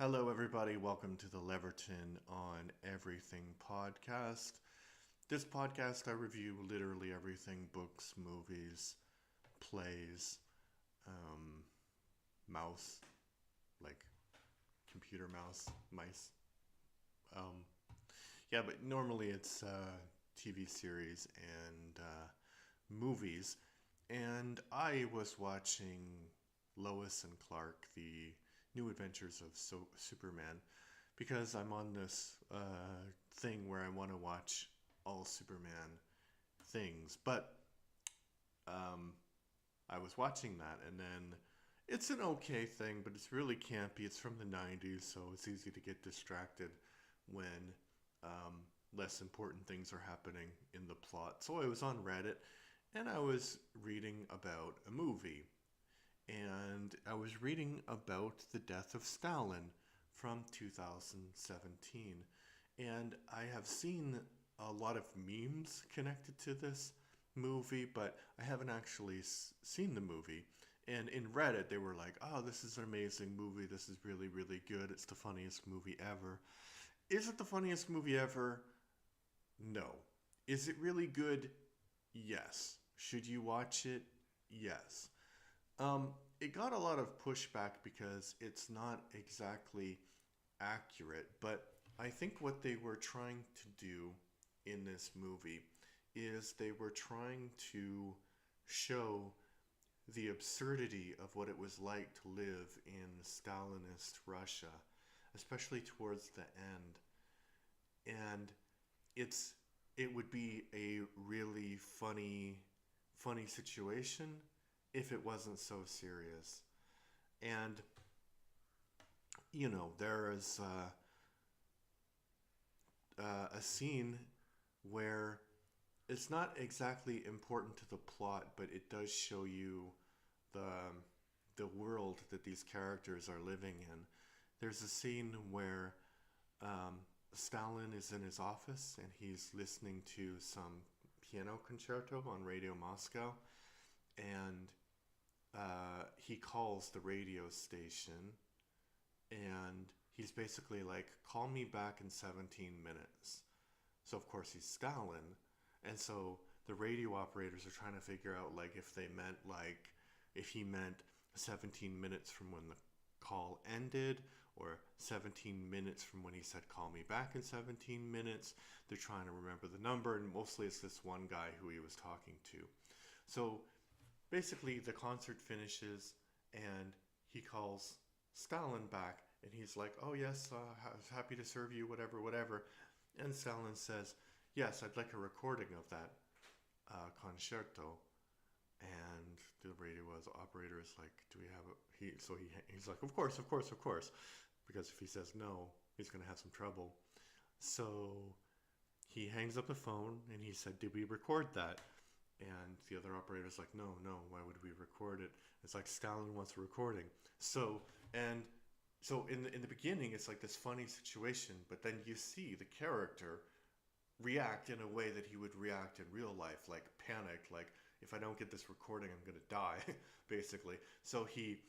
Hello, everybody. Welcome to the Leverton on Everything podcast. This podcast, I review literally everything: books, movies, plays, um, mouse, like computer mouse, mice. Um, yeah, but normally it's TV series and movies. And I was watching Lois and Clark, the New Adventures of Superman, because I'm on this thing where I want to watch all Superman things. But um, I was watching that, and then it's an okay thing, but it's really campy. It's from the 90s, so it's easy to get distracted when um, less important things are happening in the plot. So I was on Reddit and I was reading about a movie. And I was reading about the Death of Stalin from 2017. And I have seen a lot of memes connected to this movie, but I haven't actually seen the movie. And in Reddit, they were like, oh, this is an amazing movie. This is really, really good. It's the funniest movie ever. Is it the funniest movie ever? No. Is it really good? Yes. Should you watch it? Yes. Um, it got a lot of pushback because it's not exactly accurate, but I think what they were trying to do in this movie is they were trying to show the absurdity of what it was like to live in Stalinist Russia, especially towards the end. And it's it would be a really funny situation if it wasn't so serious. And there is a scene where it's not exactly important to the plot, but it does show you the the world that these characters are living in. There's a scene where um, Stalin is in his office and he's listening to some piano concerto on Radio Moscow, and he calls the radio station and he's basically like, call me back in 17 minutes. So, of course, he's Stalin. And so the radio operators are trying to figure out, like, if he meant 17 minutes from when the call ended or 17 minutes from when he said, call me back in 17 minutes. They're trying to remember the number, and mostly it's this one guy who he was talking to. So basically, the concert finishes and he calls Stalin back and he's like, oh, yes, happy to serve you, whatever, whatever. And Stalin says, yes, I'd like a recording of that concerto. And the radio operator is like, do we have a. He's like, of course, of course, of course. Because if he says no, he's going to have some trouble. So he hangs up the phone and he said, did we record that? And the other operator's like, no, no, why would we record it? It's like Stalin wants a recording. So in the beginning, it's like this funny situation, but then you see the character react in a way that he would react in real life, like panic, like if I don't get this recording, I'm gonna die, basically. So he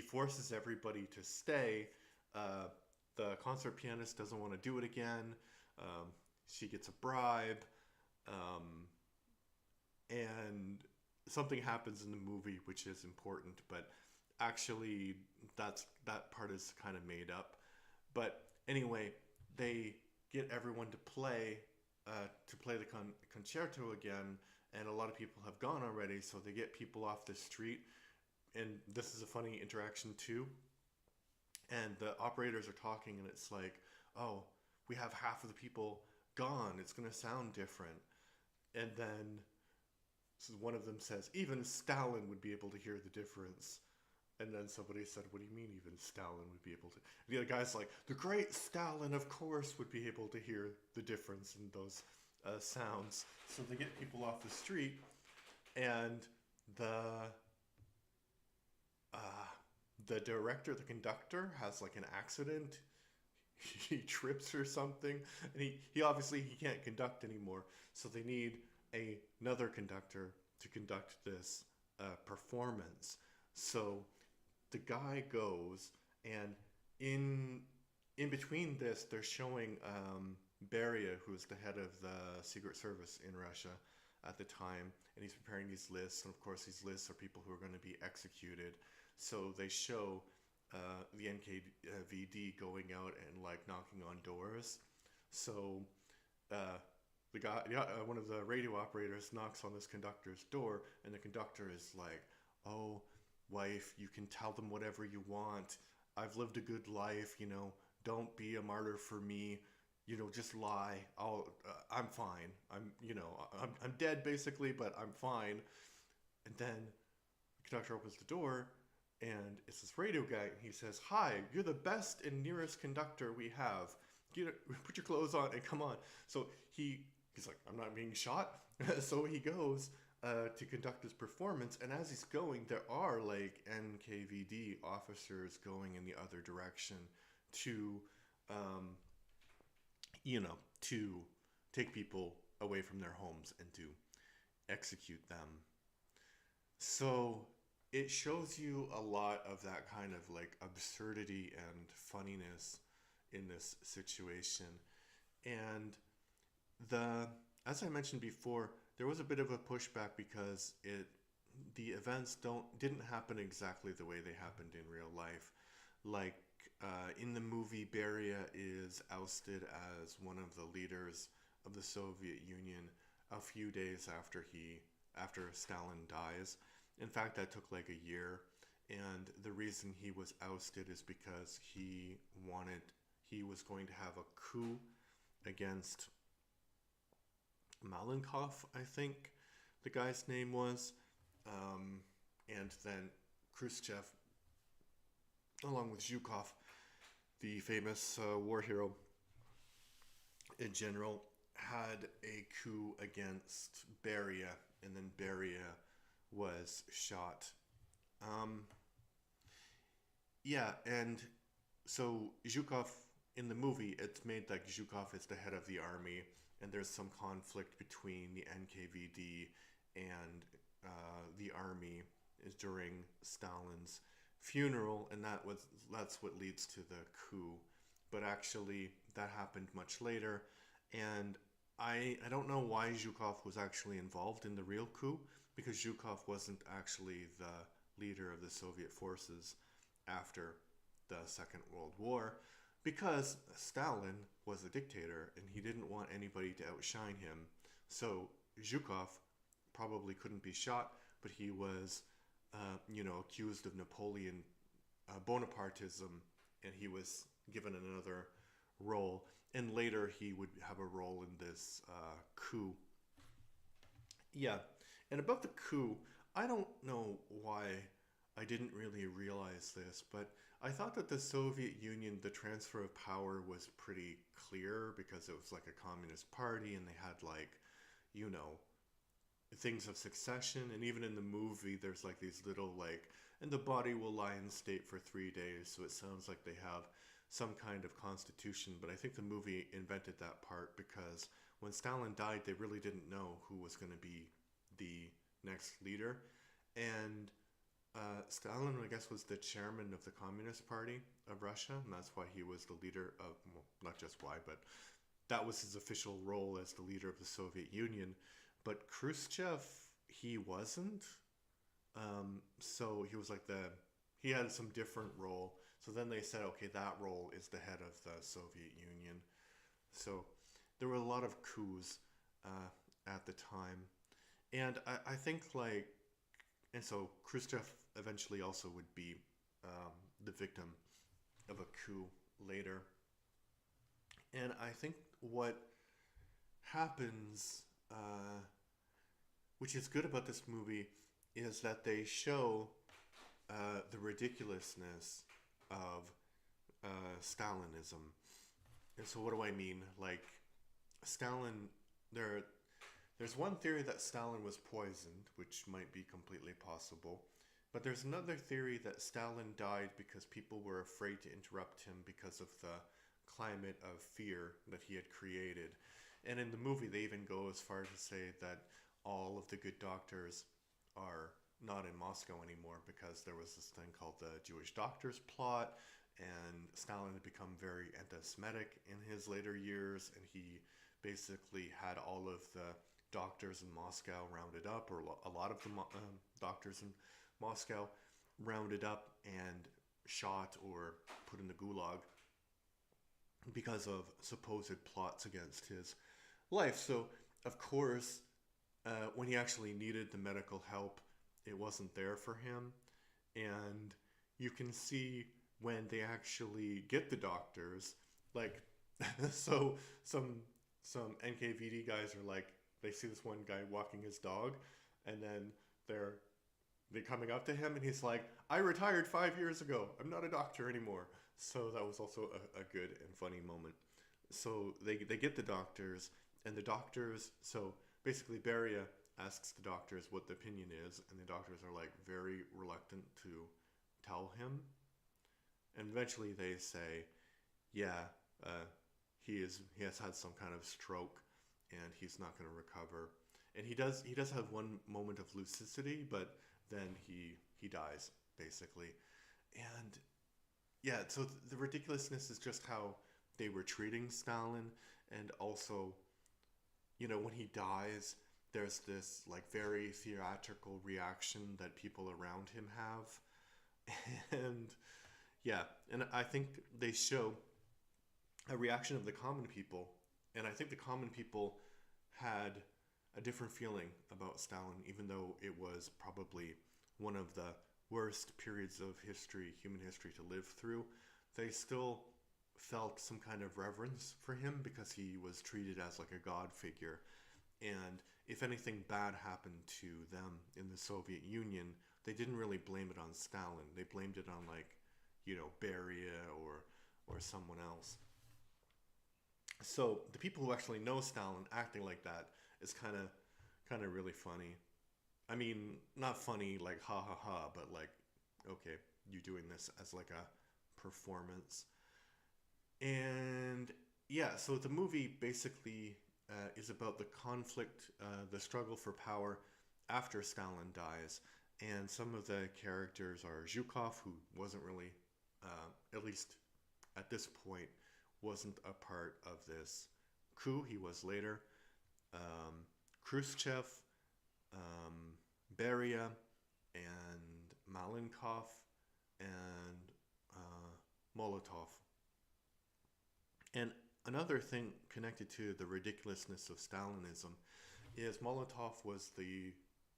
forces everybody to stay. The concert pianist doesn't want to do it again. Um, she gets a bribe. Um, and something happens in the movie which is important, but actually that part is kind of made up. But anyway, they get everyone to play the concerto again, and a lot of people have gone already, so they get people off the street, and this is a funny interaction too. And the operators are talking, and it's like, oh, we have half of the people gone. It's gonna sound different. And then so one of them says, even Stalin would be able to hear the difference. And then somebody said, what do you mean even Stalin would be able to? And the other guy's like, the great Stalin, of course, would be able to hear the difference in those sounds. So they get people off the street, and the uh, the director, the conductor, has like an accident. He trips or something, and he obviously he can't conduct anymore. So they need another conductor to conduct this performance. So the guy goes, and in in between this, they're showing Beria, who's the head of the Secret Service in Russia at the time, and he's preparing these lists. And of course, these lists are people who are going to be executed. So they show the NKVD going out and like knocking on doors. So uh, the guy, one of the radio operators knocks on this conductor's door, and the conductor is like, "Oh, wife, you can tell them whatever you want. I've lived a good life, you know. Don't be a martyr for me. You know, just lie. I'm fine. I'm dead basically, but I'm fine." And then the conductor opens the door, and it's this radio guy. And he says, "Hi, you're the best and nearest conductor we have. Put your clothes on and come on." So he's like, "I'm not being shot." So he goes to conduct his performance, and as he's going, there are like NKVD officers going in the other direction to, um, to take people away from their homes and to execute them. So it shows you a lot of that kind of like absurdity and funniness in this situation. And the as I mentioned before, there was a bit of a pushback because the events didn't happen exactly the way they happened in real life. Like in the movie, Beria is ousted as one of the leaders of the Soviet Union a few days after Stalin dies. In fact, that took like a year, and the reason he was ousted is because he was going to have a coup against Malenkov, I think the guy's name was, and then Khrushchev, along with Zhukov, the famous war hero in general, had a coup against Beria, and then Beria was shot. Um, yeah, and so Zhukov, in the movie, it's made like Zhukov is the head of the army, and there's some conflict between the NKVD and the army is during Stalin's funeral, and that's what leads to the coup. But actually, that happened much later, and I don't know why Zhukov was actually involved in the real coup, because Zhukov wasn't actually the leader of the Soviet forces after the Second World War, because Stalin was a dictator and he didn't want anybody to outshine him. So Zhukov probably couldn't be shot, but he was, accused of Napoleon Bonapartism, and he was given another role. And later he would have a role in this coup. Yeah, and about the coup, I don't know why I didn't really realize this, but I thought that the Soviet Union, the transfer of power was pretty clear because it was like a communist party and they had like, you know, things of succession. And even in the movie, there's like these little like, and the body will lie in state for 3 days. So it sounds like they have some kind of constitution. But I think the movie invented that part because when Stalin died, they really didn't know who was going to be the next leader. And Stalin, I guess, was the chairman of the Communist Party of Russia, and that's why he was the leader of, well, not just why, but that was his official role as the leader of the Soviet Union. But Khrushchev, he wasn't. So he was like he had some different role. So then they said, okay, that role is the head of the Soviet Union. So there were a lot of coups at the time. And I think like, and so Khrushchev eventually also would be the victim of a coup later. And I think what happens, which is good about this movie, is that they show the ridiculousness of Stalinism. And so what do I mean? Like, Stalin, there's one theory that Stalin was poisoned, which might be completely possible. But there's another theory that Stalin died because people were afraid to interrupt him because of the climate of fear that he had created. And in the movie, they even go as far to say that all of the good doctors are not in Moscow anymore because there was this thing called the Jewish doctors plot, and Stalin had become very anti-Semitic in his later years, and he basically had all of the doctors in Moscow rounded up, or a lot of the doctors in Moscow rounded up and shot or put in the gulag because of supposed plots against his life. So, of course, when he actually needed the medical help, it wasn't there for him. And you can see when they actually get the doctors, like, so some NKVD guys are like, they see this one guy walking his dog, and then they're coming up to him, and he's like, I retired 5 years ago. I'm not a doctor anymore. So that was also a good and funny moment. So they get the doctors, and the doctors, so basically Beria asks the doctors what the opinion is, and the doctors are like very reluctant to tell him. And eventually they say, yeah, he has had some kind of stroke, and he's not going to recover. And he does have one moment of lucidity, but then he dies basically. And yeah, so the ridiculousness is just how they were treating Stalin, and also, when he dies, there's this like very theatrical reaction that people around him have. And yeah, and I think they show a reaction of the common people, and I think the common people had a different feeling about Stalin, even though it was probably one of the worst periods of history, human history, to live through. They still felt some kind of reverence for him because he was treated as like a god figure. And if anything bad happened to them in the Soviet Union, they didn't really blame it on Stalin. They blamed it on like, Beria or someone else. So the people who actually know Stalin acting like that is kind of really funny. I mean, not funny like ha ha ha, but like, okay, you doing this as like a performance. And yeah, so the movie basically is about the conflict, the struggle for power after Stalin dies. And some of the characters are Zhukov, who wasn't really, at least at this point, wasn't a part of this coup. He was later. Khrushchev, um, Beria, and Malenkov, and Molotov. And another thing connected to the ridiculousness of Stalinism is Molotov was the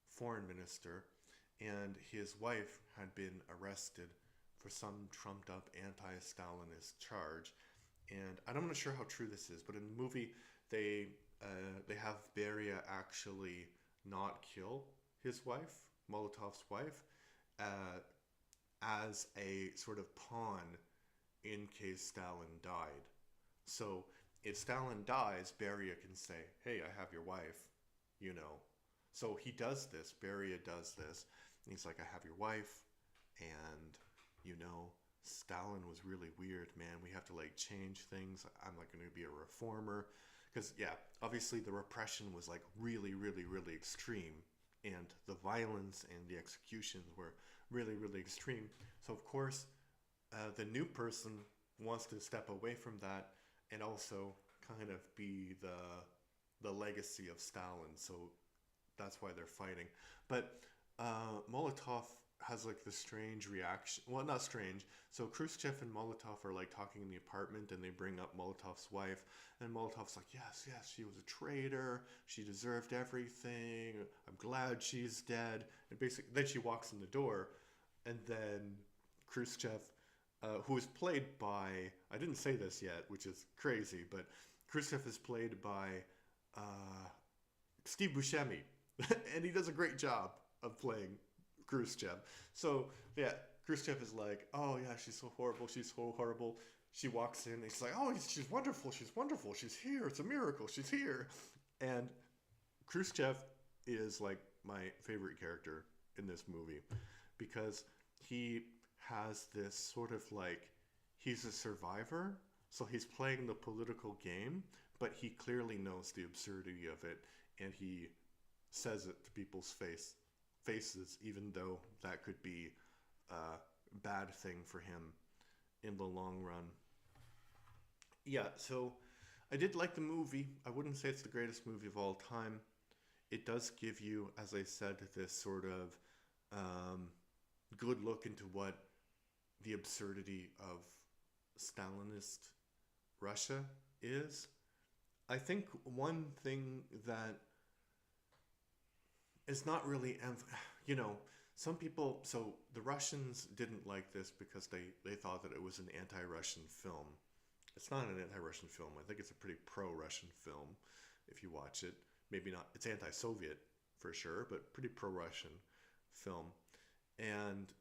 foreign minister, and his wife had been arrested for some trumped up anti-Stalinist charge. And I'm not sure how true this is, but in the movie they have Beria actually not kill his wife, Molotov's wife, as a sort of pawn in case Stalin died. So if Stalin dies, Beria can say, hey, I have your wife, So he does this, Beria does this, and he's like, I have your wife, and, Stalin was really weird, man. We have to, like, change things. I'm, like, going to be a reformer. Because, yeah, obviously the repression was, like, really, really, really extreme, and the violence and the executions were really, really extreme. So, of course, the new person wants to step away from that and also kind of be the legacy of Stalin. So that's why they're fighting. But Molotov has like this strange reaction. Well, not strange. So Khrushchev and Molotov are like talking in the apartment, and they bring up Molotov's wife, and Molotov's like, yes, she was a traitor. She deserved everything. I'm glad she's dead. And basically, then she walks in the door, and then Khrushchev, who is played by, I didn't say this yet, which is crazy, but Khrushchev is played by Steve Buscemi, and he does a great job of playing Khrushchev. So, yeah, Khrushchev is like, oh, yeah, she's so horrible, She walks in, and he's like, oh, she's wonderful, she's here, it's a miracle, she's here. And Khrushchev is, like, my favorite character in this movie, because he has this sort of, like, he's a survivor, so he's playing the political game, but he clearly knows the absurdity of it, and he says it to people's faces, even though that could be a bad thing for him. in the long run. Yeah, so I did like the movie. I wouldn't say it's the greatest movie of all time. It does give you, as I said, this sort of um, good look into what the absurdity of Stalinist Russia is. I think one thing that is not really, you know, some people, so the Russians didn't like this because they thought that it was an anti Russian film. It's not an anti Russian film. I think it's a pretty pro Russian film if you watch it. Maybe not, it's anti Soviet for sure, but pretty pro Russian film. And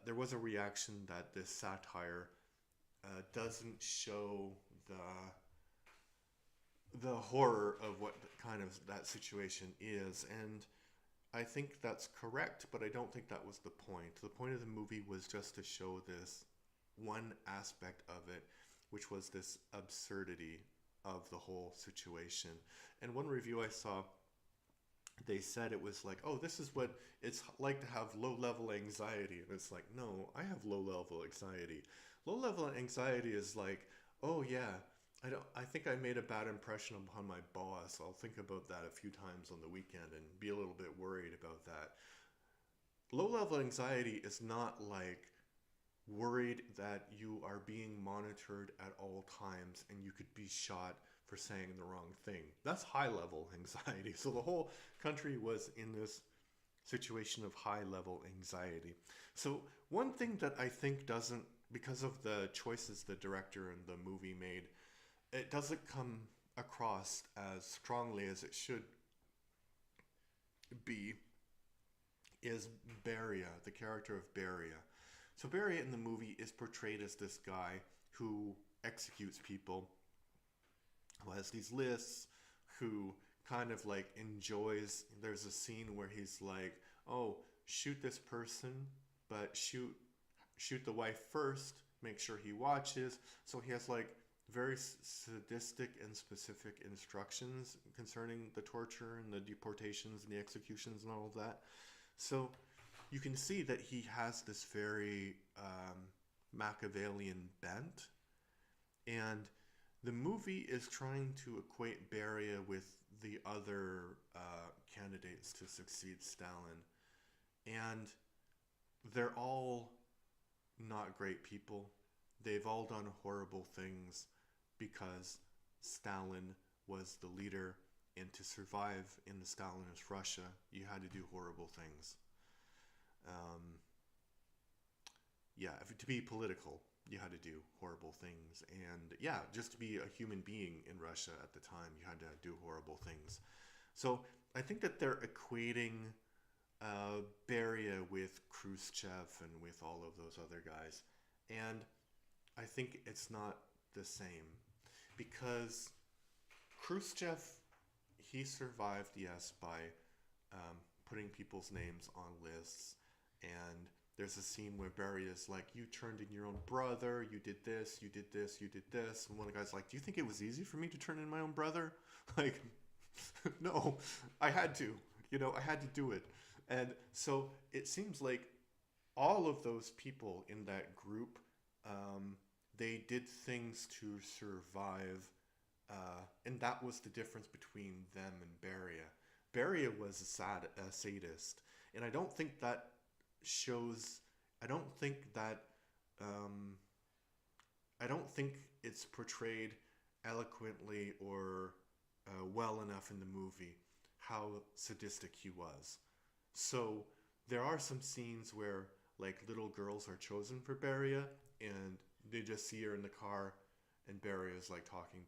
there was a reaction that this satire doesn't show the horror of what kind of that situation is. And I think that's correct, but I don't think that was the point. The point of the movie was just to show this one aspect of it, which was this absurdity of the whole situation. And one review I saw, they said it was like, oh, this is what it's like to have low level anxiety. And it's like, no, I have low level anxiety. Low level anxiety is like, oh yeah, I think I made a bad impression upon my boss. I'll think about that a few times on the weekend and be a little bit worried about that. Low level anxiety is not like worried that you are being monitored at all times and you could be shot for saying the wrong thing. That's high level anxiety. So the whole country was in this situation of high level anxiety. So one thing that I think doesn't, because of the choices the director and the movie made, it doesn't come across as strongly as it should be, is Beria, the character of Beria. So Beria in the movie is portrayed as this guy who executes people, who has these lists, who kind of like enjoys, there's a scene where he's like, oh, shoot this person, but shoot the wife first, make sure he watches. So he has like very sadistic and specific instructions concerning the torture and the deportations and the executions and all of that. So you can see that he has this very Machiavellian bent. And the movie is trying to equate Beria with the other candidates to succeed Stalin. And they're all not great people. They've all done horrible things because Stalin was the leader, and to survive in the Stalinist Russia, you had to do horrible things. To be political, you had to do horrible things. And yeah, just to be a human being in Russia at the time, you had to do horrible things. So I think that they're equating Beria with Khrushchev and with all of those other guys. And I think it's not the same, because Khrushchev, he survived, yes, by putting people's names on lists. And there's a scene where Beria's like, you turned in your own brother, you did this, you did this, you did this. And one of the guys like, do you think it was easy for me to turn in my own brother? Like, no, I had to. I had to do it. And so it seems like all of those people in that group, they did things to survive. And that was the difference between them and Beria. Beria was a sadist. And I don't think that shows, I don't think it's portrayed eloquently or well enough in the movie how sadistic he was. So there are some scenes where like little girls are chosen for Beria, and they just see her in the car, and Beria is like talking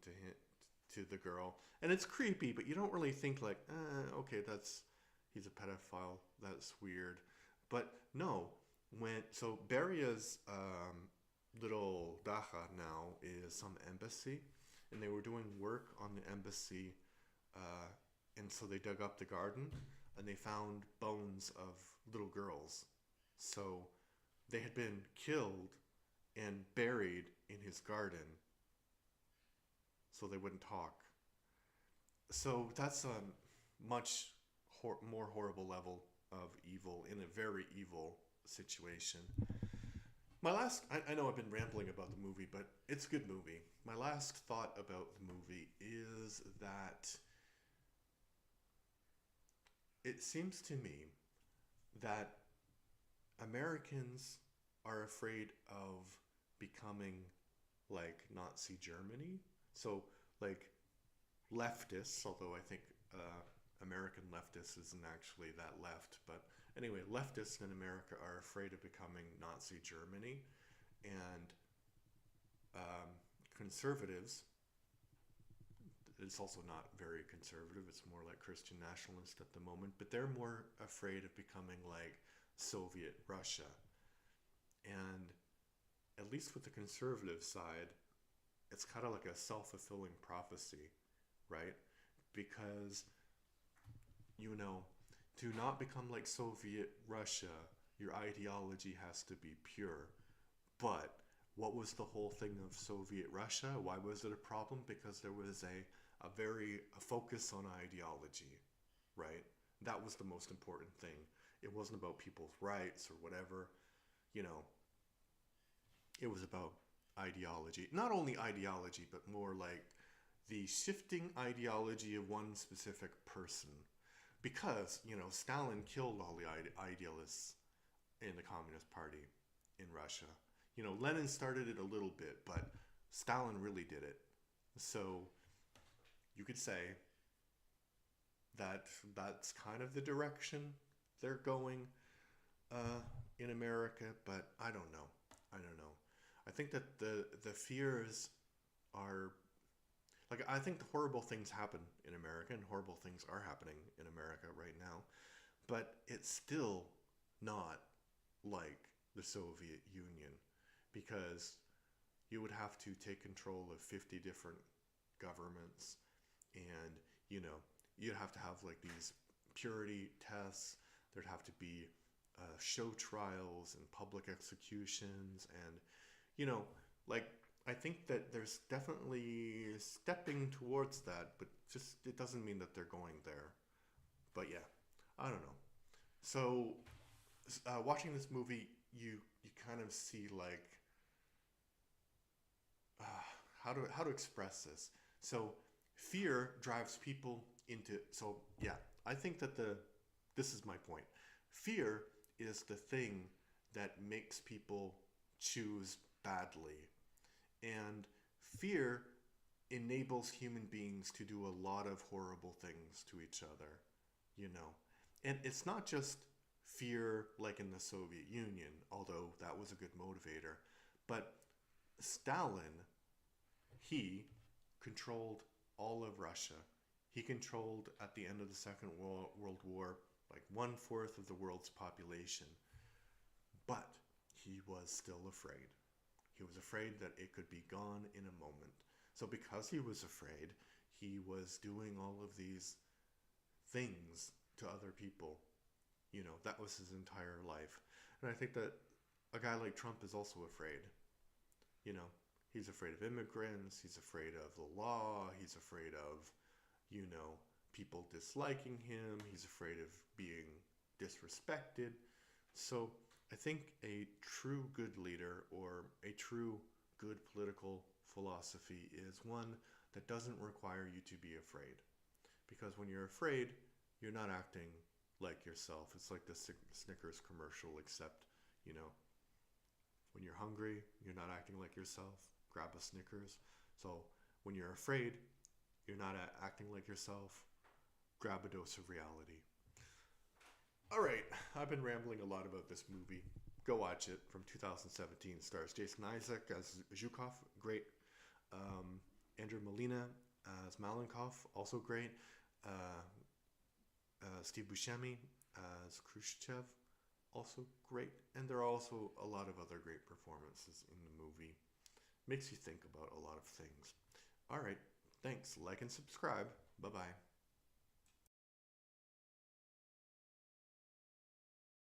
to the girl, and it's creepy, but you don't really think like, okay, he's a pedophile, that's weird. But no, so Beria's little dacha now is some embassy, and they were doing work on the embassy, and so they dug up the garden, and they found bones of little girls. So they had been killed and buried in his garden so they wouldn't talk. So that's a much more horrible level of evil in a very evil situation. I know I've been rambling about the movie, but it's a good movie. My last thought about the movie is that it seems to me that Americans are afraid of becoming like Nazi Germany. So, like, leftists, although I think American leftists isn't actually that left, but anyway, leftists in America are afraid of becoming Nazi Germany, and um, conservatives, it's also not very conservative, it's more like Christian nationalist at the moment, but they're more afraid of becoming like Soviet Russia. And at least with the conservative side, it's kind of like a self-fulfilling prophecy, right? Because, you know, to not become like Soviet Russia, your ideology has to be pure. But what was the whole thing of Soviet Russia? Why was it a problem? Because there was a focus on ideology, right? That was the most important thing. It wasn't about people's rights or whatever, you know, it was about ideology. Not only ideology, but more like the shifting ideology of one specific person. Because, you know, Stalin killed all the idealists in the Communist Party in Russia. You know, Lenin started it a little bit, but Stalin really did it. So you could say that that's kind of the direction they're going in America, but I don't know. I don't know. I think that the fears are like, I think the horrible things happen in America, and horrible things are happening in America right now, but it's still not like the Soviet Union, because you would have to take control of 50 different governments, and, you know, you'd have to have like these purity tests. There'd have to be show trials and public executions, and, you know, like, I think that there's definitely stepping towards that, but just it doesn't mean that they're going there. But yeah, I don't know. So watching this movie, you kind of see like uh, how to express this. So fear drives people into. So yeah, I think that the this is my point. Fear is the thing that makes people choose badly, and fear enables human beings to do a lot of horrible things to each other, you know. And it's not just fear like in the Soviet Union, although that was a good motivator, but Stalin, he controlled all of Russia. He controlled, at the end of the Second World War, like 1/4 of the world's population. But he was still afraid. He was afraid that it could be gone in a moment. So because he was afraid, he was doing all of these things to other people. You know, that was his entire life. And I think that a guy like Trump is also afraid. You know, he's afraid of immigrants, he's afraid of the law, he's afraid of, you know, people disliking him, he's afraid of being disrespected. So I think a true good leader, or a true good political philosophy, is one that doesn't require you to be afraid. Because when you're afraid, you're not acting like yourself. It's like the Snickers commercial, except, you know, when you're hungry, you're not acting like yourself. Grab a Snickers. So when you're afraid, you're not acting like yourself. Grab a dose of reality. All right, I've been rambling a lot about this movie. Go watch it. From 2017. Stars Jason Isaac as Zhukov, great. Andrew Molina as Malenkov, also great. Steve Buscemi as Khrushchev, also great. And there are also a lot of other great performances in the movie. Makes you think about a lot of things. All right, thanks. Like and subscribe. Bye-bye.